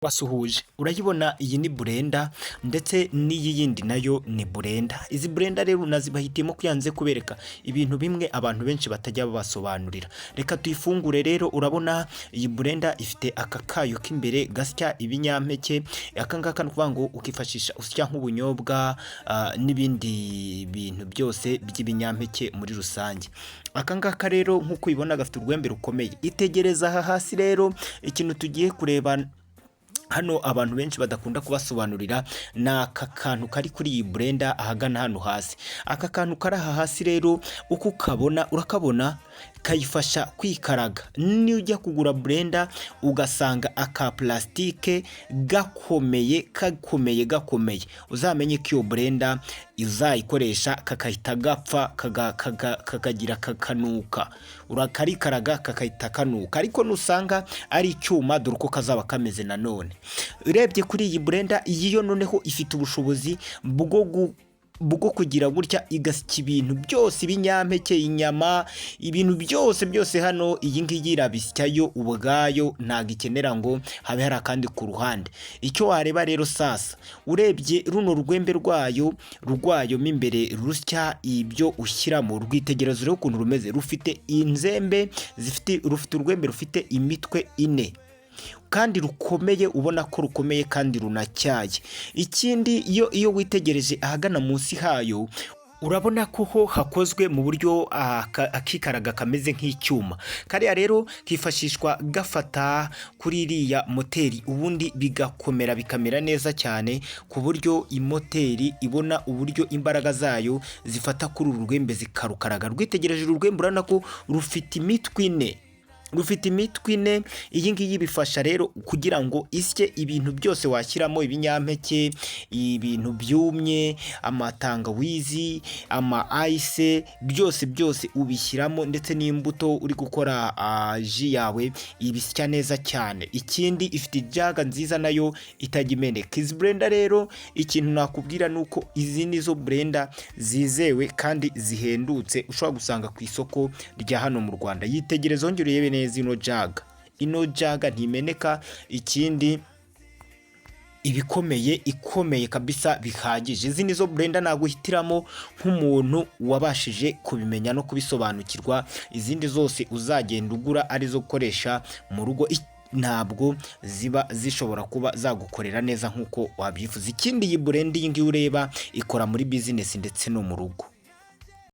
Basuhuje urayibona iyi ni blender ndetse n'iyi yindi nayo ni blender. Izi blender rero nazibahitiyemo kuyanze kubereka ibintu bimwe abantu benshi batajya babasobanurira. Reka tuyifungure rero. Urabona iyi blender ifite aka kayo k'imbere gasya ibinyampeke, akangaka nukuvuga ngo ukifashisha usya nk'ubunyobwa n'ibindi bintu byose by'ibinyampeke muri rusange. Akangaka rero nk'uko ubibona gafite urwembe rukomeye. Itegereza aha hasi rero ikintu tugiye kureba hano abantu benshi badakunda kubasobanurira ni aka kantu kari kuri iyi blender ahagana hano hasi. Aka kantu kari aha hasi rero uko ukabona urakabona kayifasha kwikaraga. Niyo ujya kugura blender ugasanga aka plastike gakomeye uzamenye ko iyo blender uzayikoresha kakahita gapfa kakagira kakanuka, urakarikaraga kakahita kanuka. Ariko nusanga ari icyuma dore uko kazaba kameze nanone. Urebye kuri iyi blender iyi yo noneho ifite ubushobozi bwo kugira gutya igasya ibintu byose, ibinyampeke, inyama, ibintu byose hano iyi ngiyi irabisyayo ubwayo, ntago ikenera ngo habe hari akandi ku ruhande. Icyo wareba rero sasa urebye runo rwembe rwayo mo imbere rusya ibyo ushyiramo, rwitegereza rero ukuntu rumeze. Rufite inzembe rufite urwembe rufite imitwe ine kandi rukomeye, ubona ko rukomeye kandi runacyaye. Ikindi iyo witegereje ahagana munsi hayo urabona ko ho hakozwe mu buryo akikaraga kameze nk'icyuma. Kariya rero kifashishwa gafata kuri iriya moteri ubundi bigakomera bikamera neza cyane, ku buryo imoteri ibona uburyo imbaraga zayo zifata kuri uru rwembe zikarukaraga. Rwitegereje uru rwembe urabona ko rufite imitwe ine. Iyi ngiyi bifasha rero kugira ngo isye ibintu byose washyiramo, ibinyampeke, ibintu byumye, amatangawizi, ice, byose ubishyiramo, ndetse n'imbuto uri gukora ji yawe ibisya neza cyane. Ikindi ifite ijaga nziza nayo itajya imeneka. Izi blender rero ikintu nakubwira nuko izi nizo blender zizewe kandi zihendutse ushobora gusanga ku isoko rya hano mu Rwanda. Yitegereza ongera urebe neza ino jaga ntimeneka. Ikindi ikomeye kabisa bihagije. Izi nizo blender naguhitiramo nk'umuntu wabashije kubimenya no kubisobanukirwa. Izindi zose uzagenda ugura arizo gukoresha mu rugo ntabwo ziba zishobora kuba zagukorera neza nk'uko wabyifuza. Ikindi iyi blender iyi ngiyi ureba ikora muri business ndetse no mu rugo.